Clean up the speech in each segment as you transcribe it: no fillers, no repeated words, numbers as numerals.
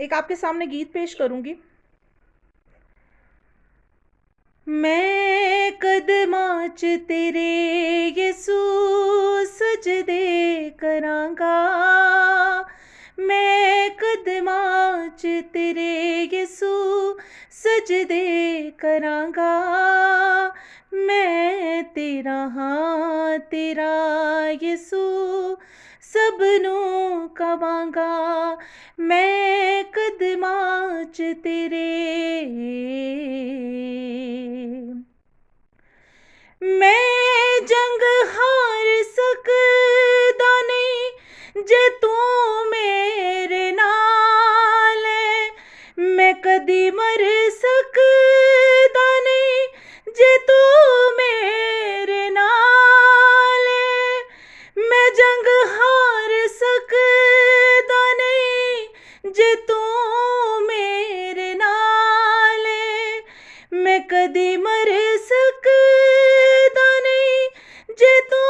ایک آپ کے سامنے گیت پیش کروں گی. میں قدماں چ تیرے یسو سجدے کراں گا, میں قدماں چ تیرے یسو سجدے کراں گا, میں تیرا ہاں تیرا یسو سب نوں کواں گا, میں قدماں چ تیرے, میں جنگ ہار سکدا نہیں جے تو میرے نال ہے, میں کدی مر سکدا نہیں جے تو میرے نال ہے, میں جنگ ہار سکدا نہیں جے تو میرے نال ہے, میں کدی مر سکدا نہیں جے تو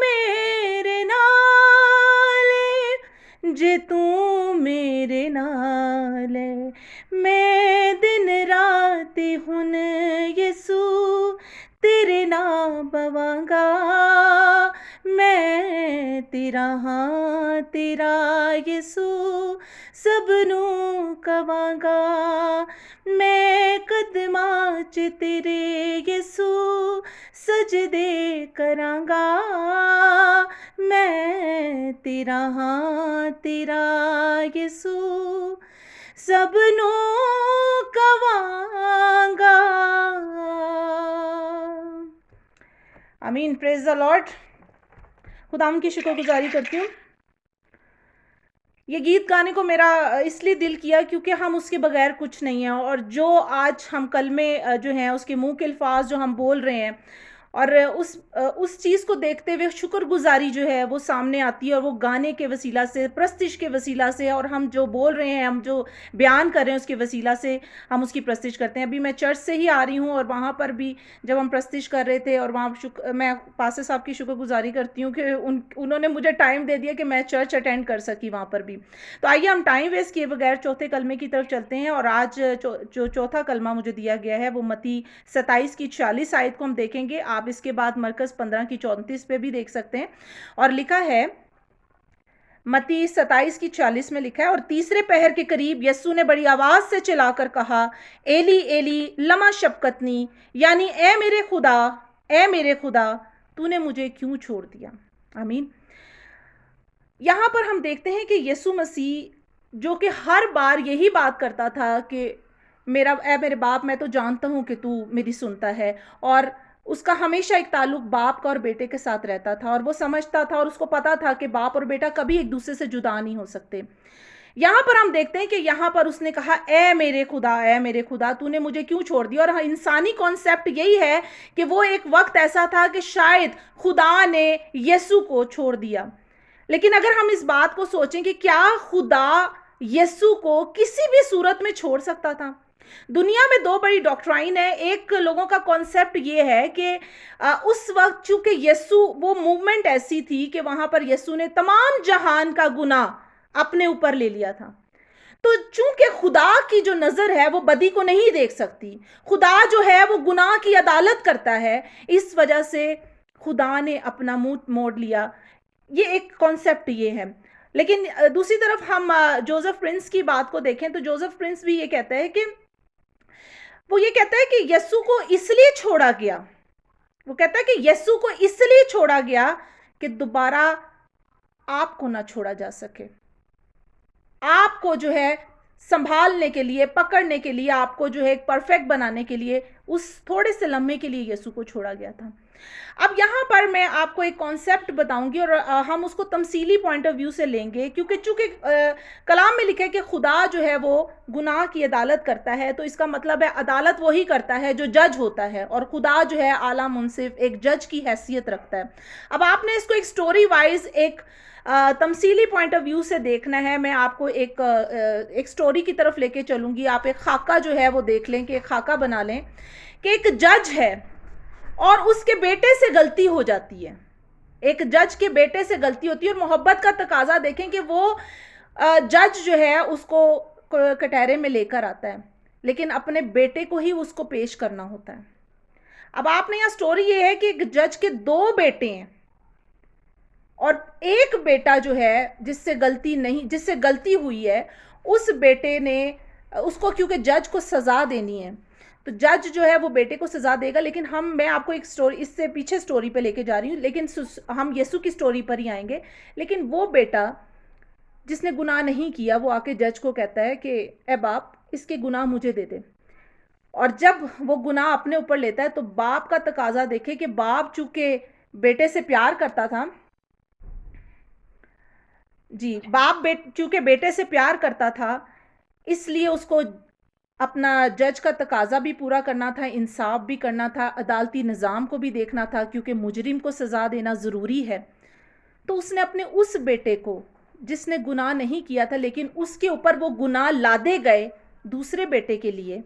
میرے نال ہے, جے تو میرے نال ہے, میں دن رات ہن یسو تیرے نام بواں گا, میں تیرا ہاں تیرا یسو سب نوں کواں گا, میں قدماں چ تیرے یسو سجدے کراں گا, میں تیرا ہاں تیرا یسو سب نوں کواں گا. آمین. پریز دا لارڈ. خداوند کی شکر گزاری کرتی ہوں. یہ گیت گانے کو میرا اس لیے دل کیا کیونکہ ہم اس کے بغیر کچھ نہیں ہیں, اور جو آج ہم کلمے جو ہیں اس کے منہ کے الفاظ جو ہم بول رہے ہیں, اور اس چیز کو دیکھتے ہوئے شکر گزاری جو ہے وہ سامنے آتی ہے, اور وہ گانے کے وسیلہ سے, پرستش کے وسیلہ سے, اور ہم جو بول رہے ہیں, ہم جو بیان کر رہے ہیں اس کے وسیلہ سے ہم اس کی پرستش کرتے ہیں. ابھی میں چرچ سے ہی آ رہی ہوں, اور وہاں پر بھی جب ہم پرستش کر رہے تھے, اور وہاں میں پاسٹر صاحب کی شکر گزاری کرتی ہوں کہ انہوں نے مجھے ٹائم دے دیا کہ میں چرچ اٹینڈ کر سکی وہاں پر بھی. تو آئیے ہم ٹائم ویسٹ کیے بغیر چوتھے کلمے کی طرف چلتے ہیں, اور آج جو چوتھا کلمہ مجھے دیا گیا ہے وہ متی 27 کی 40 آیت کو ہم دیکھیں گے. آپ اس کے بعد مرکز 15 کی 34 پہ بھی دیکھ سکتے ہیں, اور لکھا ہے متی 27 کی 40 میں لکھا ہے, اور تیسرے پہر کے قریب یسوع نے بڑی آواز سے چلا کر کہا, ایلی ایلی لما شبقتنی, یعنی اے میرے خدا تو نے مجھے کیوں چھوڑ دیا. آمین. یہاں پر ہم دیکھتے ہیں کہ یسوع مسیح جو کہ ہر بار یہی بات کرتا تھا کہ اے میرے باپ, میں تو جانتا ہوں کہ تو میری سنتا ہے, اور اس کا ہمیشہ ایک تعلق باپ کا اور بیٹے کے ساتھ رہتا تھا, اور وہ سمجھتا تھا اور اس کو پتا تھا کہ باپ اور بیٹا کبھی ایک دوسرے سے جدا نہیں ہو سکتے. یہاں پر ہم دیکھتے ہیں کہ یہاں پر اس نے کہا اے میرے خدا تو نے مجھے کیوں چھوڑ دیا. اور انسانی کانسیپٹ یہی ہے کہ وہ ایک وقت ایسا تھا کہ شاید خدا نے یسوع کو چھوڑ دیا, لیکن اگر ہم اس بات کو سوچیں کہ کیا خدا یسوع کو کسی بھی صورت میں چھوڑ سکتا تھا؟ دنیا میں دو بڑی ڈاکٹرائن ہے. ایک لوگوں کا کانسیپٹ یہ ہے کہ اس وقت چونکہ یسوع, وہ موومنٹ ایسی تھی کہ وہاں پر یسوع نے تمام جہان کا گناہ اپنے اوپر لے لیا تھا, تو چونکہ خدا کی جو نظر ہے وہ بدی کو نہیں دیکھ سکتی, خدا جو ہے وہ گناہ کی عدالت کرتا ہے, اس وجہ سے خدا نے اپنا منہ موڑ لیا. یہ ایک کانسیپٹ یہ ہے. لیکن دوسری طرف ہم جوزف پرنس کی بات کو دیکھیں تو جوزف پرنس بھی یہ کہتا ہے کہ وہ یہ کہتا ہے کہ یسوع کو اس لیے چھوڑا گیا, وہ کہتا ہے کہ یسوع کو اس لیے چھوڑا گیا کہ دوبارہ آپ کو نہ چھوڑا جا سکے, آپ کو جو ہے سنبھالنے کے لیے, پکڑنے کے لیے, آپ کو جو ہے ایک پرفیکٹ بنانے کے لیے اس تھوڑے سے لمحے کے لیے یسوع کو چھوڑا گیا تھا. اب یہاں پر میں آپ کو ایک کانسیپٹ بتاؤں گی, اور ہم اس کو تمثیلی پوائنٹ آف ویو سے لیں گے, کیونکہ چونکہ کلام میں لکھا ہے کہ خدا جو ہے وہ گناہ کی عدالت کرتا ہے, تو اس کا مطلب ہے عدالت وہی کرتا ہے جو جج ہوتا ہے, اور خدا جو ہے اعلیٰ منصف ایک جج کی حیثیت رکھتا ہے. اب آپ نے اس کو ایک سٹوری وائز ایک تمثیلی پوائنٹ آف ویو سے دیکھنا ہے. میں آپ کو ایک سٹوری کی طرف لے کے چلوں گی. آپ ایک خاکہ جو ہے وہ دیکھ لیں, کہ ایک خاکہ بنا لیں کہ ایک جج ہے اور اس کے بیٹے سے غلطی ہو جاتی ہے, ایک جج کے بیٹے سے غلطی ہوتی ہے, اور محبت کا تقاضا دیکھیں کہ وہ جج جو ہے اس کو कटहरे में लेकर आता है, लेकिन अपने बेटे को ही उसको पेश करना होता है। अब आपने यहाँ स्टोरी ये है कि एक जज के 2 बेटे हैं और एक बेटा जो है जिससे गलती हुई है, उस बेटे ने उसको, क्योंकि जज को सजा देनी है तो जज जो है वो बेटे को सजा देगा। लेकिन मैं आपको एक स्टोरी, इससे पीछे स्टोरी पे लेके जा रही हूँ, लेकिन हम यीशु की स्टोरी पर ही आएंगे। लेकिन वो बेटा जिसने गुनाह नहीं किया, वो आके जज को कहता है कि ए बाप, इसके गुनाह मुझे दे दे। और जब वो गुनाह अपने ऊपर लेता है तो बाप का तकाजा देखे कि बाप चूंकि बेटे से प्यार करता था, चूंकि बेटे से प्यार करता था, इसलिए उसको अपना जज का तकाजा भी पूरा करना था, इंसाफ भी करना था, अदालती निज़ाम को भी देखना था, क्योंकि मुजरिम को सज़ा देना ज़रूरी है। तो उसने अपने उस बेटे को, जिसने गुनाह नहीं किया था लेकिन उसके ऊपर वो गुनाह लादे गए दूसरे बेटे के लिए,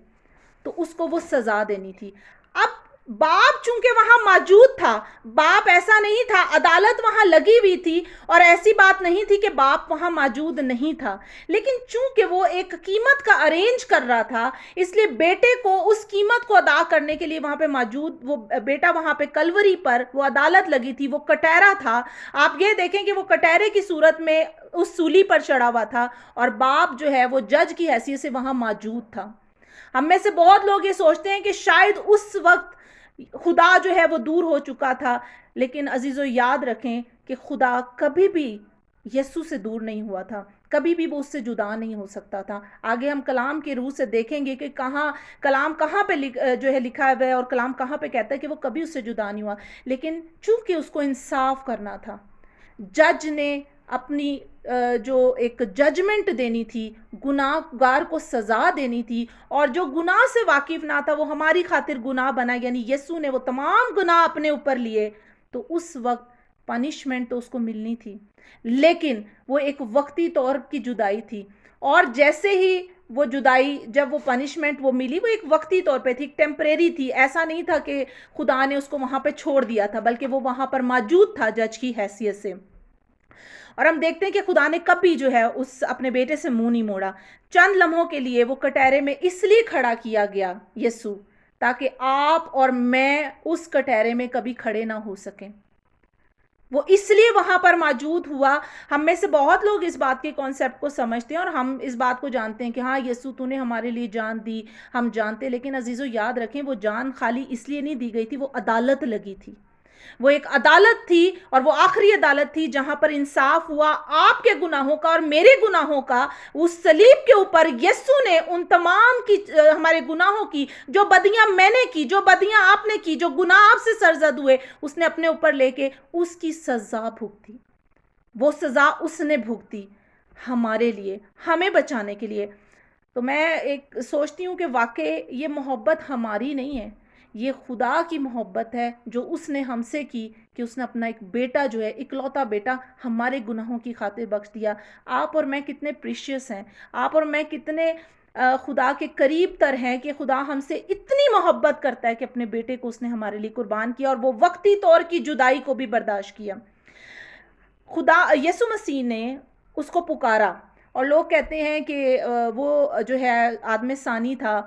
तो उसको वो सज़ा देनी थी। अब बाप चूंकि वहां मौजूद था, बाप ऐसा नहीं था, अदालत वहां लगी हुई थी और ऐसी बात नहीं थी कि बाप वहां मौजूद नहीं था, लेकिन चूंकि वो एक कीमत का अरेंज कर रहा था, इसलिए बेटे को उस कीमत को अदा करने के लिए वहां पे मौजूद, वो बेटा वहां पे कलवरी पर, वो अदालत लगी थी, वो कटहरा था। आप ये देखें कि वो कटहरे की सूरत में उस सूली पर चढ़ा हुआ था और बाप जो है वो जज की हैसियत से वहां मौजूद था। हम में से बहुत लोग ये सोचते हैं कि शायद उस वक्त खुदा जो है वो दूर हो चुका था, लेकिन अजीजों याद रखें कि खुदा कभी भी यीशु से दूर नहीं हुआ था, कभी भी वो उससे जुदा नहीं हो सकता था। आगे हम कलाम के रूह से देखेंगे कि कलाम कहाँ पे जो है लिखा हुआ है और कलाम कहाँ पे कहता है कि वो कभी उससे जुदा नहीं हुआ। लेकिन चूंकि उसको इंसाफ करना था, जज ने अपनी जो एक जजमेंट देनी थी, गुनाहगार को सजा देनी थी, और जो गुनाह से वाकिफ ना था वो हमारी खातिर गुनाह बना, यानी यीशु ने वो तमाम गुनाह अपने ऊपर लिए, तो उस वक्त पनिशमेंट तो उसको मिलनी थी, लेकिन वो एक वक्ती तौर की जुदाई थी। और जैसे ही वो जुदाई, जब वो पनिशमेंट वो मिली, वो एक वक्ती तौर पे थी, टेम्परेरी थी। ऐसा नहीं था कि खुदा ने उसको वहां पे छोड़ दिया था, बल्कि वो वहां पर मौजूद था जज की हैसियत से। और हम देखते हैं कि खुदा ने कभी जो है उस अपने बेटे से मुंह नहीं मोड़ा। चंद लम्हों के लिए वो कटहरे में इसलिए खड़ा किया गया यीशु, ताकि आप और मैं उस कटहरे में कभी खड़े ना हो सकें। वो इसलिए वहां पर मौजूद हुआ। हम में से बहुत लोग इस बात के कॉन्सेप्ट को समझते हैं और हम इस बात को जानते हैं कि हाँ यीशु तूने हमारे लिए जान दी, हम जानते। लेकिन अजीजों याद रखें, वो जान खाली इसलिए नहीं दी गई थी, वो अदालत लगी थी। वो एक अदालत थी और वो आखिरी अदालत थी जहां पर इंसाफ हुआ आपके गुनाहों का और मेरे गुनाहों का। उस सलीब के ऊपर यीशु ने उन तमाम की, हमारे गुनाहों की, जो बदियां मैंने की, जो बदियां आपने की, जो गुनाह आपसे सरजद हुए, उसने अपने ऊपर लेके उसकी सजा भुगती। वो सजा उसने भुगती हमारे लिए, हमें बचाने के लिए। तो मैं एक सोचती हूँ कि वाकई ये मोहब्बत हमारी नहीं है, ये खुदा की मोहब्बत है जो उसने हमसे की, कि उसने अपना एक बेटा जो है, इकलौता बेटा, हमारे गुनाहों की खातिर बख्श दिया। आप और मैं कितने प्रीशियस हैं, आप और मैं कितने खुदा के करीब तर हैं कि खुदा हमसे इतनी मोहब्बत करता है कि अपने बेटे को उसने हमारे लिए कुर्बान किया और वो वक्ती तौर की जुदाई को भी बर्दाश्त किया। खुदा यीशु मसीह ने उसको पुकारा और लोग कहते हैं कि वो जो है आदम सानी था।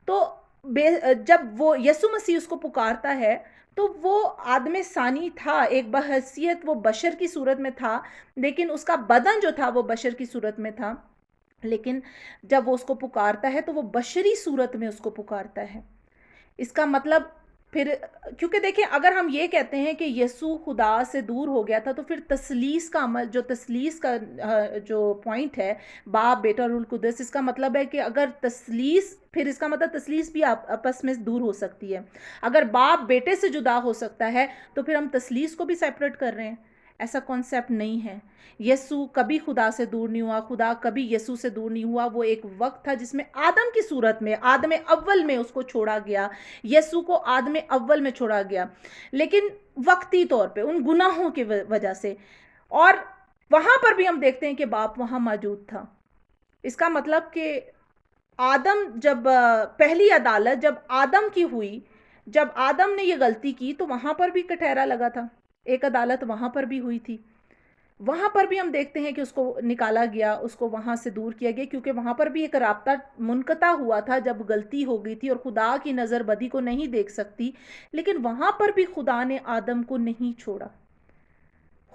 तो जब वो यीशु मसीह उसको पुकारता है तो वो आदम सानी था, एक बहैसियत वो बशर की सूरत में था, लेकिन उसका बदन जो था वो बशर की सूरत में था। लेकिन जब वो उसको पुकारता है तो वो बशरी सूरत में उसको पुकारता है। इसका मतलब फिर, क्योंकि देखिए अगर हम ये कहते हैं कि यीशु खुदा से दूर हो गया था, तो फिर तसलीस का अमल, जो तसलीस का जो पॉइंट है, बाप बेटा और रूह कुद्दस, इसका मतलब है कि अगर तसलीस, फिर इसका मतलब तसलीस भी आपस में दूर हो सकती है। अगर बाप बेटे से जुदा हो सकता है तो फिर हम तसलीस को भी सेपरेट कर रहे हैं। ऐसा कॉन्सेप्ट नहीं है। यीशु कभी खुदा से दूर नहीं हुआ, खुदा कभी यीशु से दूर नहीं हुआ। वो एक वक्त था जिसमें आदम की सूरत में, आदम अव्वल में उसको छोड़ा गया, यीशु को आदम अव्वल में छोड़ा गया, लेकिन वक्ती तौर पे उन गुनाहों की वजह से। और वहां पर भी हम देखते हैं कि बाप वहां मौजूद था। इसका मतलब कि आदम, जब पहली अदालत जब आदम की हुई, जब आदम ने ये गलती की, तो वहां पर भी कटहरा लगा था, एक अदालत वहां पर भी हुई थी। वहाँ पर भी हम देखते हैं कि उसको निकाला गया, उसको वहाँ से दूर किया गया, क्योंकि वहाँ पर भी एक राब्ता मुनक़ता हुआ था जब गलती हो गई थी, और खुदा की नज़र बदी को नहीं देख सकती। लेकिन वहाँ पर भी खुदा ने आदम को नहीं छोड़ा।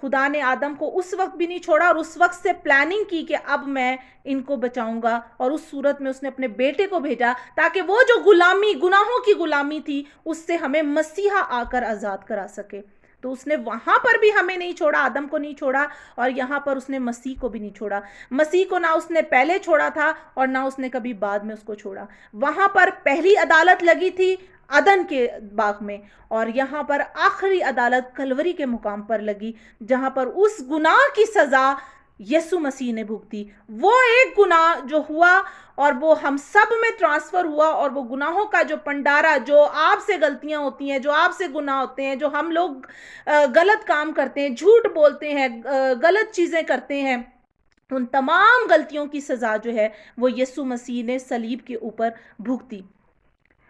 खुदा ने आदम को उस वक्त भी नहीं छोड़ा, और उस वक्त से प्लानिंग की कि अब मैं इनको बचाऊंगा, और उस सूरत में उसने अपने बेटे को भेजा ताकि वो जो गुलामी, गुनाहों की गुलामी थी, उससे हमें मसीहा आकर आज़ाद करा सके। तो उसने वहां पर भी हमें नहीं छोड़ा, आदम को नहीं छोड़ा, और यहां पर उसने मसीह को भी नहीं छोड़ा। मसीह को ना उसने पहले छोड़ा था और ना उसने कभी बाद में उसको छोड़ा। वहां पर पहली अदालत लगी थी अदन के बाग में, और यहाँ पर आखिरी अदालत कलवरी के मुकाम पर लगी, जहां पर उस गुनाह की सजा यीशु मसीह ने भुगती। वो एक गुनाह जो हुआ और वो हम सब में ट्रांसफर हुआ, और वो गुनाहों का जो पंडारा, जो आपसे गलतियां होती हैं, जो आपसे गुनाह होते हैं, जो हम लोग गलत काम करते हैं, झूठ बोलते हैं, गलत चीजें करते हैं, उन तमाम गलतियों की सजा जो है वो यीशु मसीह ने सलीब के ऊपर भुगती।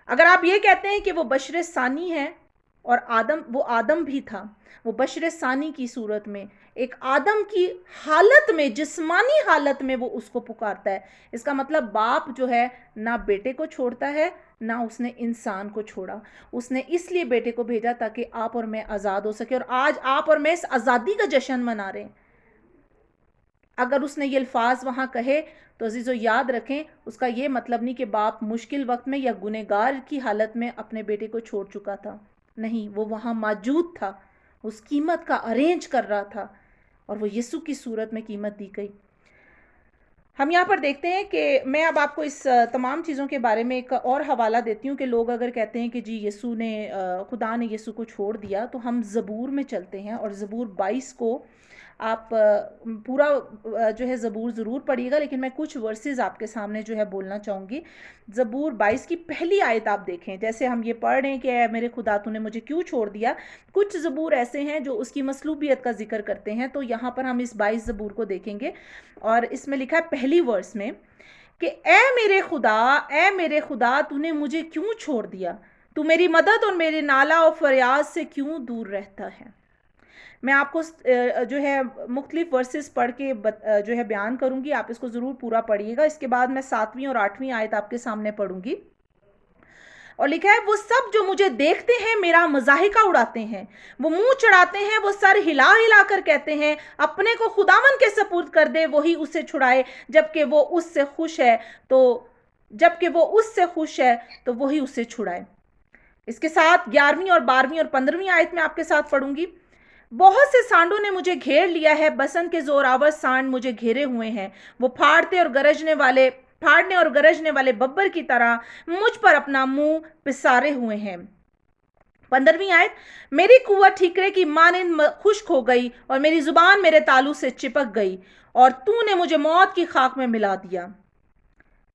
अगर आप ये कहते हैं कि वो बशर सानी है, और आदम, वो आदम भी था, वो बशर सानी की सूरत में, एक आदम की हालत में, जिस्मानी हालत में वो उसको पुकारता है। इसका मतलब बाप जो है ना बेटे को छोड़ता है, ना उसने इंसान को छोड़ा। उसने इसलिए बेटे को भेजा ताकि आप और मैं आज़ाद हो सके, और आज आप और मैं इस आज़ादी का जश्न मना रहे हैं। अगर उसने ये अल्फाज वहाँ कहे तो अजीज़ो याद रखें, उसका ये मतलब नहीं कि बाप मुश्किल वक्त में या गुनहगार की हालत में अपने बेटे को छोड़ चुका था। नहीं, वो वहाँ मौजूद था, उस कीमत का अरेंज कर रहा था, और वो यीशु की सूरत में कीमत दी गई। हम यहाँ पर देखते हैं कि मैं अब आपको इस तमाम चीज़ों के बारे में एक और हवाला देती हूँ कि लोग अगर कहते हैं कि जी यीशु ने, खुदा ने यीशु को छोड़ दिया, तो हम ज़बूर में चलते हैं, और ज़बूर 22 को आप पूरा जो है ज़बूर ज़रूर पढ़िएगा, लेकिन मैं कुछ वर्सेस आपके सामने जो है बोलना चाहूँगी। ज़बूर 22 की पहली आयत आप देखें, जैसे हम ये पढ़ रहे हैं कि ऐ मेरे खुदा तूने मुझे क्यों छोड़ दिया। कुछ ज़बूर ऐसे हैं जो उसकी मसलूबियत का जिक्र करते हैं, तो यहाँ पर हम इस 22 ज़बूर को देखेंगे, और इसमें लिखा है पहली वर्स में कि ऐ मेरे खुदा तूने मुझे क्यों छोड़ दिया, तू मेरी मदद और मेरे नाला और फरियाद से क्यों दूर रहता है। मैं आपको जो है मुख्तलिफ वर्सेस पढ़ के जो है बयान करूंगी, आप इसको ज़रूर पूरा पढ़िएगा। इसके बाद मैं 7वीं और 8वीं आयत आपके सामने पढ़ूंगी, और लिखा है, वो सब जो मुझे देखते हैं मेरा मजाहिका उड़ाते हैं, वो मुंह चढ़ाते हैं, वो सर हिला हिला कर कहते हैं, अपने को खुदावन के सपुर्द कर दे, वही उसे छुड़ाए, जबकि वो उससे खुश है तो वही उसे छुड़ाए। इसके साथ 11वीं और 12वीं और 15वीं आयत में आपके साथ पढ़ूंगी। बहुत से सांडों ने मुझे घेर लिया है, बसंत के जोरावर सांड मुझे घेरे हुए हैं, वो फाड़ने और गरजने वाले बब्बर की तरह मुझ पर अपना मुंह पिसारे हुए हैं। 15वीं आयत, मेरी कुव्वत ठीकरे की मानिंद खुश्क हो गई, और मेरी जुबान मेरे तालू से चिपक गई, और तूने मुझे मौत की खाक में मिला दिया।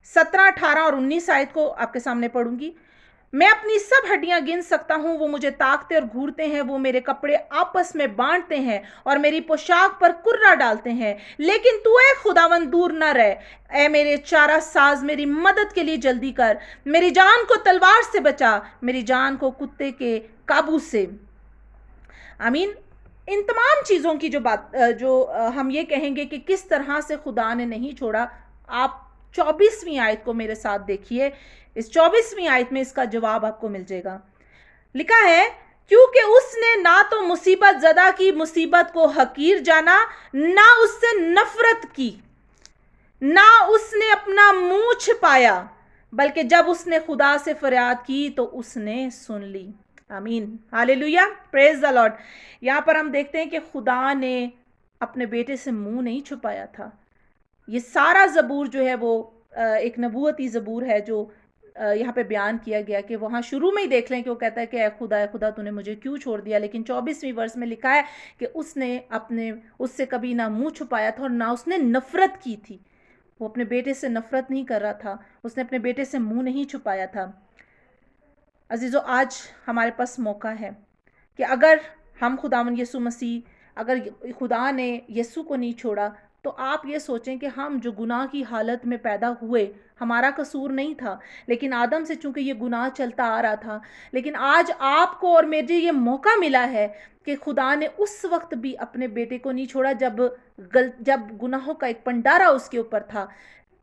17, 18 और 19 आयत को आपके सामने पढ़ूंगी। मैं अपनी सब हड्डियां गिन सकता हूं, वो मुझे ताकते और घूरते हैं, वो मेरे कपड़े आपस में बांटते हैं और मेरी पोशाक पर कुर्रा डालते हैं, लेकिन तू ऐ खुदावन दूर न रह। ऐ मेरे चारा साज, मेरी मदद के लिए जल्दी कर, मेरी जान को तलवार से बचा, मेरी जान को कुत्ते के काबू से। आमीन। इन तमाम चीज़ों की जो हम ये कहेंगे कि किस तरह से खुदा ने नहीं छोड़ा, आप 24वीं आयत को मेरे साथ देखिए। इस 24वीं आयत में इसका जवाब आपको मिल जाएगा। लिखा है, क्योंकि उसने ना तो मुसीबत ज़दा की मुसीबत को हकीर जाना, ना उससे नफरत की, ना उसने अपना मुंह छिपाया, बल्कि जब उसने खुदा से फरियाद की तो उसने सुन ली। आमीन, हालेलुया, प्रेज द लॉर्ड। यहाँ पर हम देखते हैं कि खुदा ने अपने बेटे से मुंह नहीं छुपाया था। ये सारा ज़बूर जो है वो एक नबूवती ज़बूर है जो यहाँ पे बयान किया गया, कि वहाँ शुरू में ही देख लें कि वो कहता है कि ऐ खुदा तूने मुझे क्यों छोड़ दिया, लेकिन 24वीं वर्ष में लिखा है कि उसने उससे कभी ना मुंह छुपाया था और ना उसने नफरत की थी। वो अपने बेटे से नफरत नहीं कर रहा था, उसने अपने बेटे से मुंह नहीं छुपाया था। अजीज़ो, आज हमारे पास मौका है कि अगर हम खुदावन यीशु मसीह, अगर खुदा ने यीशु को नहीं छोड़ा तो आप ये सोचें कि हम जो गुनाह की हालत में पैदा हुए, हमारा कसूर नहीं था, लेकिन आदम से चूंकि ये गुनाह चलता आ रहा था, लेकिन आज आपको और मुझे ये मौका मिला है कि खुदा ने उस वक्त भी अपने बेटे को नहीं छोड़ा जब गुनाहों का एक पंडारा उसके ऊपर था,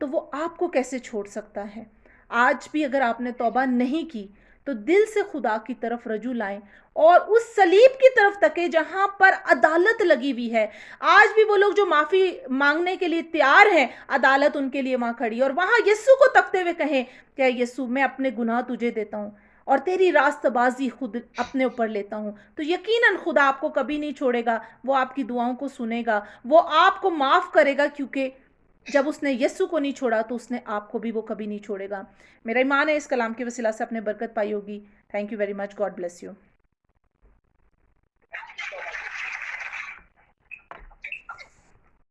तो वो आपको कैसे छोड़ सकता है। आज भी अगर आपने तौबा नहीं की तो दिल से खुदा की तरफ रजू लाएं और उस सलीब की तरफ तके जहां पर अदालत लगी हुई है। आज भी वो लोग जो माफी मांगने के लिए तैयार हैं, अदालत उनके लिए वहां खड़ी, और वहां यीशु को तकते हुए कहें क्या यीशु मैं अपने गुनाह तुझे देता हूं और तेरी रास्तबाजी खुद अपने ऊपर लेता हूं, तो यकीनन खुदा आपको कभी नहीं छोड़ेगा। वो आपकी दुआओं को सुनेगा, वो आपको माफ करेगा, क्योंकि जब उसने यस्सु को नहीं छोड़ा तो उसने आपको भी वो कभी नहीं छोड़ेगा। मेरा ईमान है इस कलाम के वसीला से आपने बरकत पाई होगी। Thank you very much. God bless you.